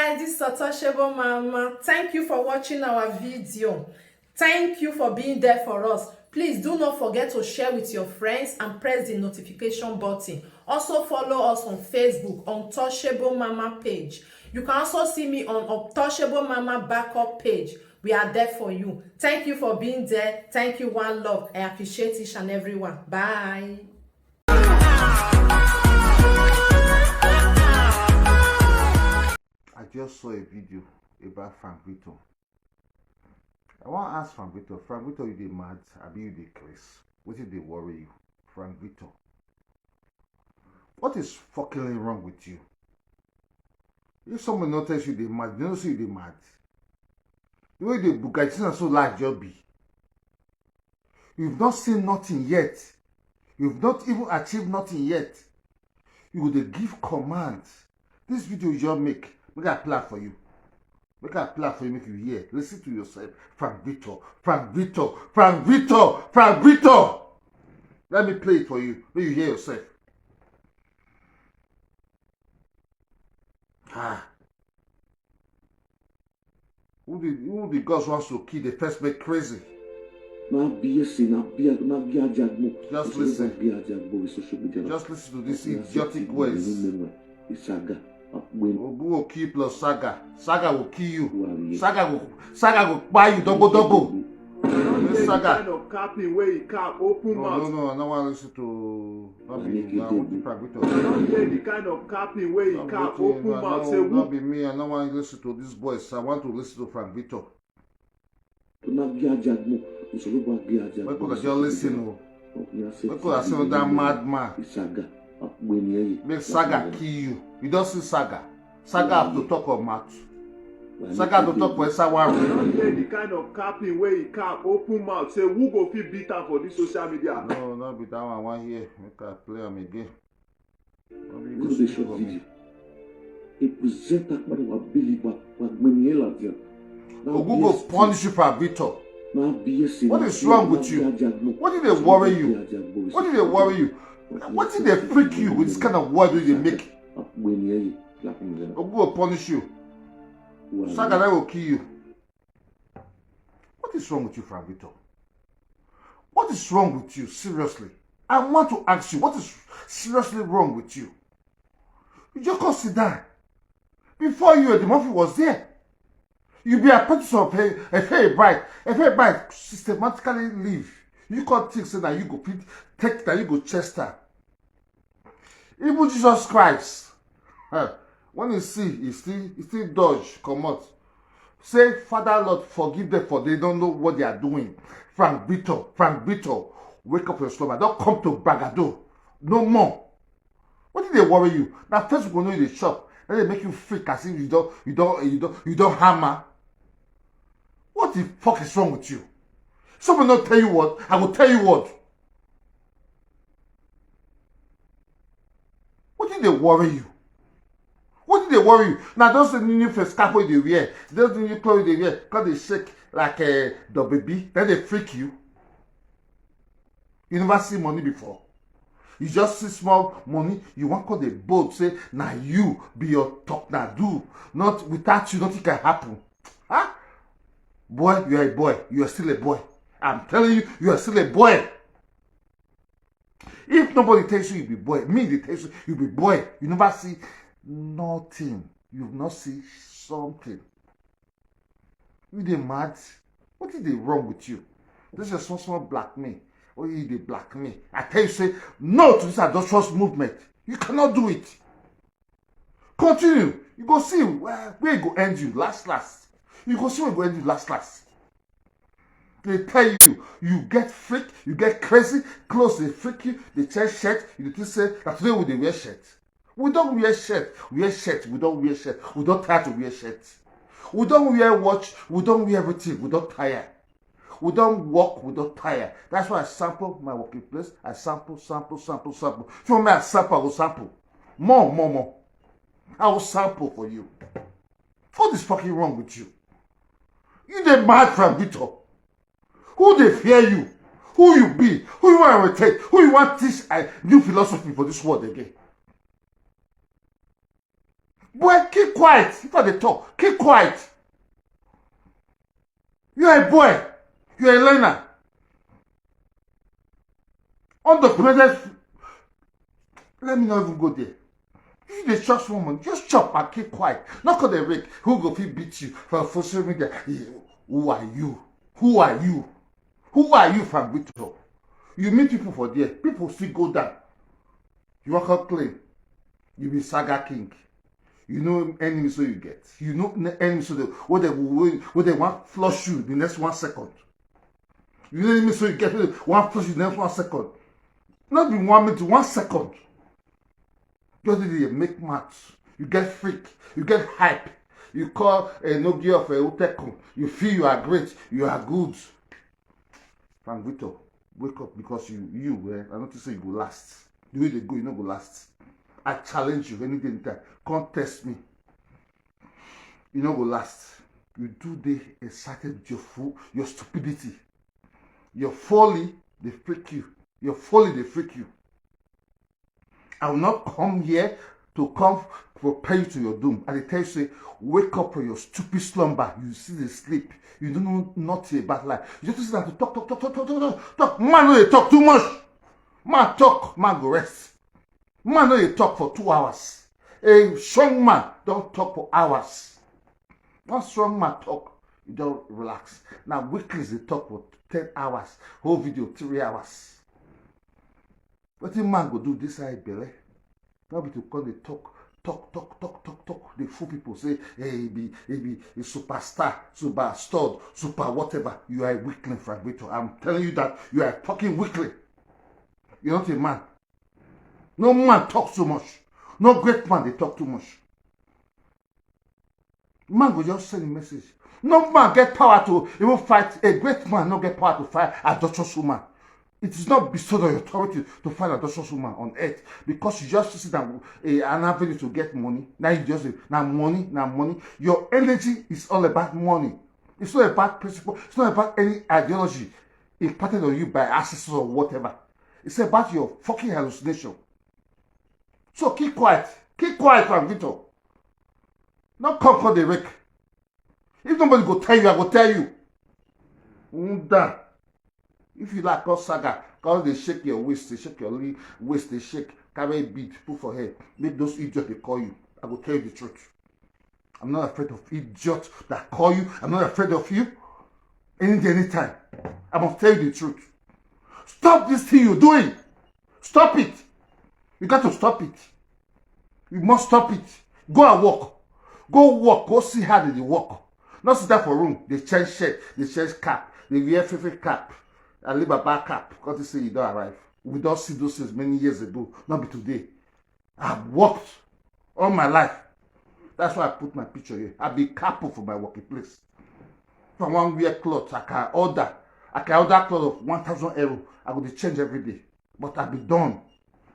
guys, this is Untouchable Mama. Thank you for watching our video. Thank you for being there for us. Please do not forget to share with your friends and press the notification button. Also follow us on Facebook, Untouchable Mama page. You can also see me on Untouchable Mama backup page. We are there for you. Thank you for being there. Thank you, one love. I appreciate each and everyone. Bye. I just saw a video about Frank Vito. I want to ask Frank Vito, you dey mad? Abi you dey craze? What did they worry you? Frank Vito, what is fucking wrong with you? If someone notice you dey mad, they don't see you dey mad. The way they book it is so large job be. You've not seen nothing yet. You've not even achieved nothing yet. You would give commands. This video you just make I play for you. Make I play for you, make you hear. Listen to yourself. Frank Vito, Frank Vito, Frank Vito, Frank Vito. Let me play it for you. Let you hear yourself. Who the gods wants to kill the first make crazy? Just listen. Just listen to this idiotic words. Ogu will kill plus Saga. Saga will kill you. Saga will buy you double. This kind of capping where you can't open mouth. No, I don't want to listen to. Not be me. I want to Frank Vito. I don't hear the kind of capping where you can't open mouth. Say not be me. I don't want to listen to this voice. I want to listen to Frank Vito. Why could I just listen? Why could I say that madman? Make Saga kill you. You don't see Saga. Saga have to talk of mouth. Saga have to talk for someone. I don't hear the kind of capping where you can't open mouth. Say who go feel beaten for this social media? No, not be that one. I want here. Make I play him again. Go the short video. It presents that man who believe what Maniela did. Ogu go punish you for Vito. What is wrong with you? What did they worry you? What did they worry you? What did they freak you with this kind of word they make? Ogu will punish you. Saga will kill you. What is wrong with you, Frank Vito? What is wrong with you? Seriously. I want to ask you, what is seriously wrong with you? You just go sit down. Before you, the Murphy was there. You be a purchase of a fair bride systematically leave. You can't think say that you go take that you go Chester. Even Jesus Christ, when you see, he still dodge, come out. Say, Father Lord, forgive them for they don't know what they are doing. Frank Vito, wake up your slumber. Don't come to Bragado. No more. What did they worry you? Now first we go know you the shop. Then they make you freak as if you don't hammer. What the fuck is wrong with you? Someone not tell you what, I will tell you what. What did they worry you? What did they worry you? Now those the new face cap they wear, those the new clothes they wear, because they shake like the baby, then they freak you. You never see money before. You just see small money, you want to call the boat, say, now you be your talk now do. Not without you, nothing can happen. Huh? Boy, you are a boy. You are still a boy. I'm telling you, you are still a boy. If nobody tells you be boy, me they tell you be boy. You never see nothing. You not see something. You they mad? What is they wrong with you? This is a small black me. Or you they black me. I tell you, say no to this adulterous movement. You cannot do it. Continue. You go see where it go end you last. You go see where it go end you last. They tell you, you get freak, you get crazy, clothes they freak you, they change shirt, you just say that today we they wear shirt. We don't wear shirt. We wear shirt. We don't wear shirt. We don't try to wear shirt. We don't wear watch. We don't wear everything. We don't tire. We don't walk. We don't tire. That's why I sample my working place. I sample. If you want me to sample, I will sample. More. I will sample for you. What is fucking wrong with you? You the mad Frank Vito. Who they fear you? Who you be? Who you want to imitate? Who you want to teach a new philosophy for this world again? Boy, keep quiet. If I dey talk, keep quiet. You are a boy. You are a learner. Undocumented. Let me not even go there. If you dey trust woman, just chop and keep quiet. Not call the rake. Who go fit beat you for social media? Who are you? Who are you? Who are you from Victor? You meet people for there. People still go down. You walk up claim. You be Saga King. You know enemies so you get. You know enemies so what they want flush you the next 1 second. You know enemies so you get one flush you the next 1 second. Not in 1 minute, 1 second. Just did make maths. You get freak. You get hype. You call a Nogia of a Uteko. You feel you are great. You are good. Frank Victor, wake up because you I not to say you go last. The way they go, you not go last. I challenge you anything time. Come test me. You not go last. You do the excited your stupidity. Your folly, they freak you. Your folly, they freak you. I will not come here to come prepare you to your doom. And they tell you, say, wake up from your stupid slumber. You see the sleep. You don't know nothing about life. You just sit down to talk. Man, no, they talk too much. Man, talk. Man, go rest. Man, no, they talk for 2 hours. A strong man don't talk for hours. One strong man talk, you don't relax. Now, weeklies, they talk for 10 hours. Whole video, 3 hours. What the man go do this side belly? Now be to call the talk. The fool people say, hey, be a superstar, super stud, super whatever. You are a weakling, Frank Victor. I'm telling you that you are a fucking weakling. You're not a man. No man talks too much. No great man, they talk too much. Man will just send a message. No man get power to even fight. A great man no get power to fight a adulterous woman. It is not bestowed on your authority to find a adulterous woman on earth because you just sit down an avenue to get money. Now you just say, now money. Your energy is all about money. It's not about principle. It's not about any ideology imparted on you by ancestors or whatever. It's about your fucking hallucination. So keep quiet. Keep quiet, Frank Victor. Not come for the rake. If nobody go tell you, I go tell you. Done. If you like cause Saga, cause they shake your waist, they shake your waist, they shake, carry a bead, put for head, make those idiots they call you. I will tell you the truth. I'm not afraid of idiots that call you. I'm not afraid of you. Anytime. I must tell you the truth. Stop this thing you're doing. Stop it. You got to stop it. You must stop it. Go and walk. Go walk. Go see how they walk. Not sit down for room. They change shirt. They change cap. They wear favorite cap. I leave a back cap because they say you don't arrive. We don't see those things many years ago. Not be today. I've worked all my life. That's why I put my picture here. I'll be careful for my working place. If I want to wear clothes, I can order clothes of 1,000 euros. I go to change every day. But I'll be done.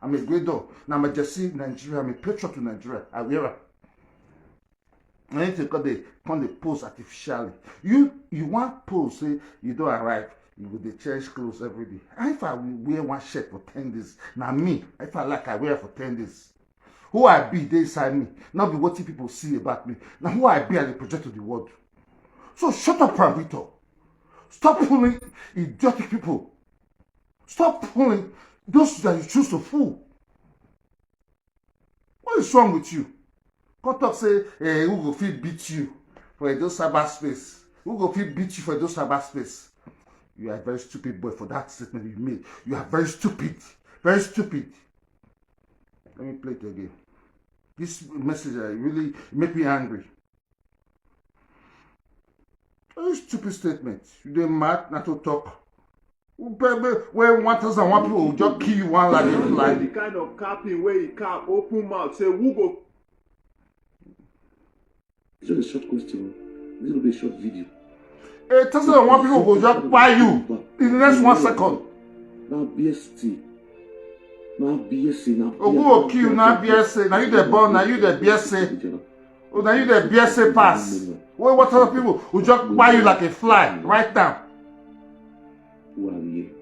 I'm a great dog. Now I'm a Jesse Nigeria. I'm a patriot to Nigeria. I wear it. I need to come the pose artificially. You want pose, say you don't arrive. You go to change clothes every day. And if I wear one shirt for 10 days, now me, if I like, I wear it for 10 days. Who I be, they inside me. Not be what people see about me. Now who I be, I project to the world. So shut up, Pravito. Stop fooling idiotic people. Stop fooling those that you choose to fool. What is wrong with you? Come talk say, who go fit beat you for those cyberspace? Who go fit beat you for those cyberspace? You are a very stupid boy for that statement you made. You are very stupid. Very stupid. Let me play it again. This message really make me angry. Very stupid statement. You dey mad not to talk. Where 1,001 people will just kill you one like a fly. The kind of capping where he cap open mouth say who go. It's just a short question. This will be a short video. 1,001 people will just buy you in the next 1 second. Now BST. Now BSC. Now who will kill you now BSC? Now you the born, now you the BSC. Oh, now you the BSC pass. Wait, what other people will just buy you like a fly right now? Who are you?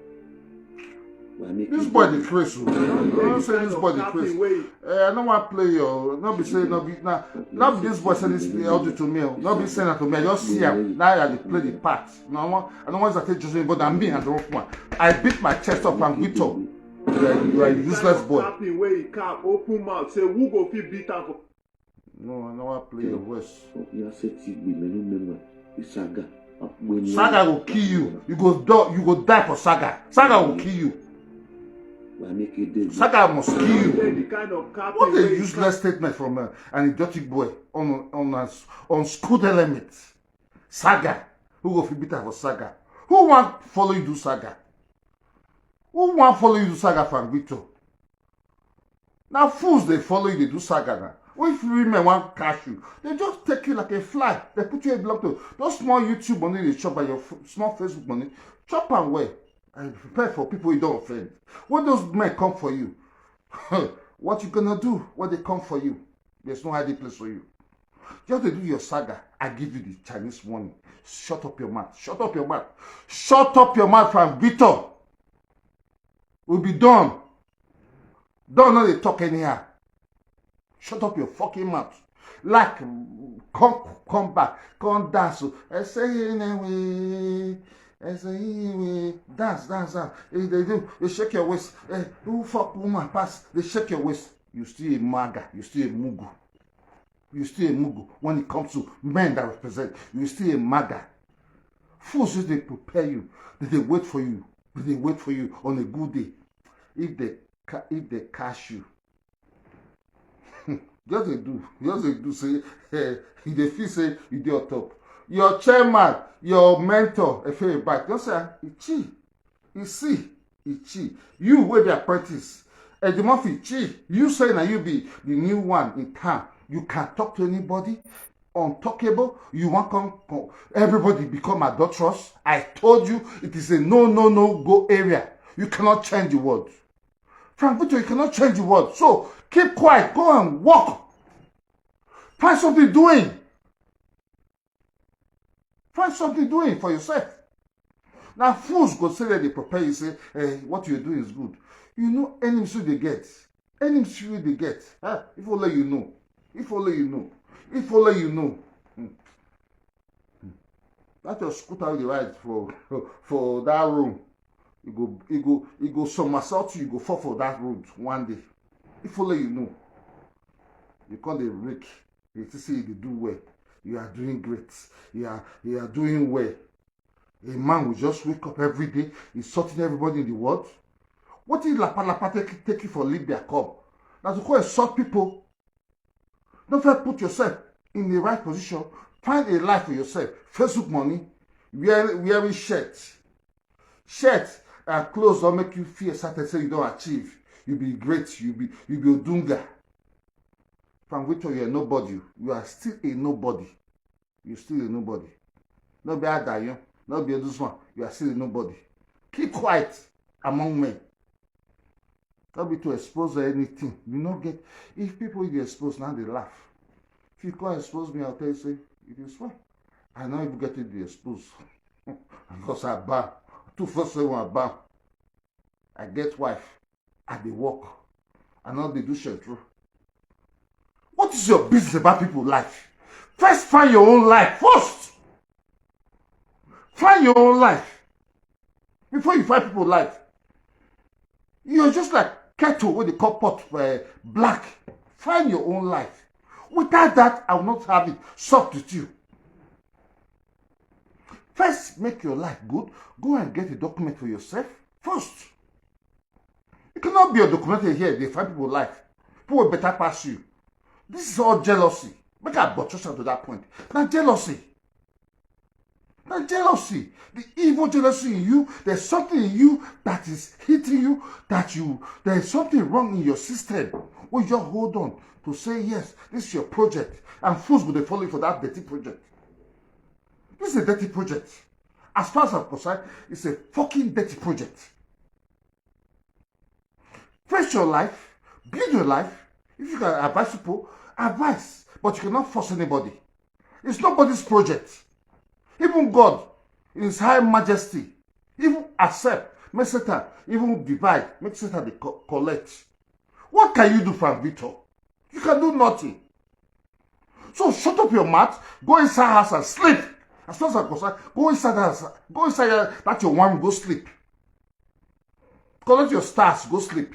This boy the crazy. Don't say this boy the crazy. I don't want to play your. Not be saying not be this boy saying this audio to me. Not be saying that to me. I just see him now. I play the part. No, I don't want to take just but I'm me and the one. I beat my chest up and beat up. You are a useless boy. Where he cap open mouth say who go fit beat am for. No, I don't want to play your voice. Saga will kill you. You go die for Saga. Saga will kill you. Saga must kill you. What a useless statement from an idiotic boy on school element. Saga. Who go fit beat am for Saga? Who want follow you do Saga? Who want follow you do Saga from Victor? Now fools they follow you, they do Saga now. If women want catch you, they just take you like a fly. They put you a block to those small YouTube money they chop by your small Facebook money. Chop and wear. And prepare for people you don't offend. When those men come for you, what you gonna do when they come for you? There's no hiding place for you. Just to do your Saga, I give you the Chinese warning. Shut up your mouth. Shut up your mouth. Shut up your mouth from Victor. We'll be done. Don't know they talk anyhow. Shut up your fucking mouth. Like, come back. Come dance. I say anyway. I say anyway. Dance. They do. They shake your waist. Who fuck woman pass? They shake your waist. You still a maga. You still a mugu. You still a mugu. When it comes to men that represent, you still a maga. Fools, they prepare you. They wait for you. They wait for you on a good day. If they catch you. Just they do say, if they feel say you dey on top. Your chairman, your mentor, a favorite back. Just say, Ichi, Ichi. You were the apprentice. The Murphy, Chi, you say now you be the new one in town. You can't talk to anybody. Untalkable. You want come everybody become adulterous. I told you it is a no go area. You cannot change the world. Frank Victor, you cannot change the world. So keep quiet. Go and walk. Find something doing. Find something doing for yourself. Now fools go say that they prepare you say, what you're doing is good. You know enemies who they get. Enemies who they get. Huh? If only you know. If only you know. If only you know. That's your scooter you ride for that room. You go somersault you go fall for that road one day. If only you know. You call the rake. You see you do well. You are doing great. You are doing well. A man will just wake up every day. He's sorting everybody in the world. What is Lapa take you for Libya come? Now to go and sort people. Don't try to put yourself in the right position. Find a life for yourself. Facebook money. Wearing shirts. Shirts and clothes don't make you feel certain say you don't achieve. You be great. You be Odunga. From which you are nobody. You are still a nobody. You're still a nobody. Not be Adayon. Not be this one. You are still a nobody. Keep quiet among men. Don't be to expose anything. You not get. If people will expose now, they laugh. If you can't expose me, I'll tell you, say, it is fine. I know you get to be exposed. Because I bar. 247 I bar. I get wife. I dey work. I know they do shit through. What is your business about people's life? First, find your own life. First. Find your own life. Before you find people's life. You're just like kettle with the cup pot black. Find your own life. Without that, I will not have it substitute. First, make your life good. Go and get a document for yourself first. You cannot be undocumented here. They find people's life. People will better pass you. This is all jealousy. Make a buttress to that point. Not jealousy. Not jealousy. The evil jealousy in you, there's something in you that is hitting you, there's something wrong in your system. Well, you just hold on to say, yes, this is your project. And fools will follow you for that dirty project. This is a dirty project. As far as I'm concerned, it's a fucking dirty project. Face your life, build your life. If you can advise people, advise. But you cannot force anybody. It's nobody's project. Even God, in His high majesty, even accept make Satan even divide, make Satan they collect. What can you do for Victor? You can do nothing. So shut up your mouth, go inside house and sleep. As far as I'm concerned, go inside house, go inside that your one, go sleep. Collect your stars, go sleep.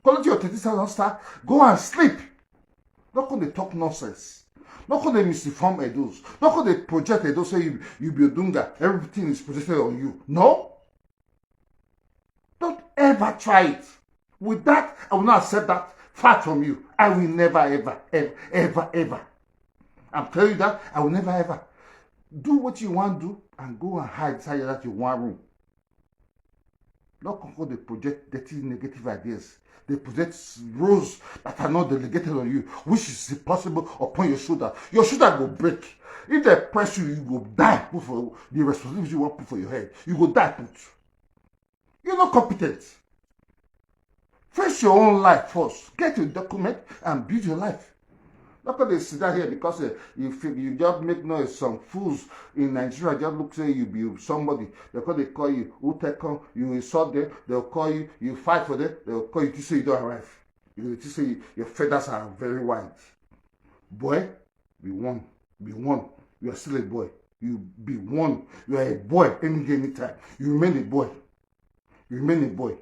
Collect your 30,000 star, go and sleep. Not when they talk nonsense. Not when they misinform Edos. Not when they project Edos, say you be a dunga, everything is projected on you. No. Don't ever try it. With that, I will not accept that fact from you. I will never, ever. I'm telling you that, I will never, ever. Do what you want to do and go and hide inside that your one room. Not because they project dirty, negative ideas. They project roles that are not delegated on you, which is impossible upon your shoulder. Your shoulder will break. If they press you, you will die. Put for the responsibility you want to put for your head. You will die. Put. You're not competent. Face your own life first. Get your document and build your life. Not because they sit down here because you just make noise. Some fools in Nigeria just look say you be somebody. Because they call you Utekon, you insult them, they'll call you, you fight for them, they'll call you to say you don't arrive. You to say your feathers are very white. Boy, be one. Be one. You are still a boy. You be one. You are a boy any day, anytime. You remain a boy. You remain a boy.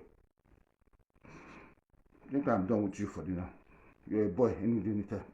I think I'm done with you for dinner. You're a boy any day, anytime.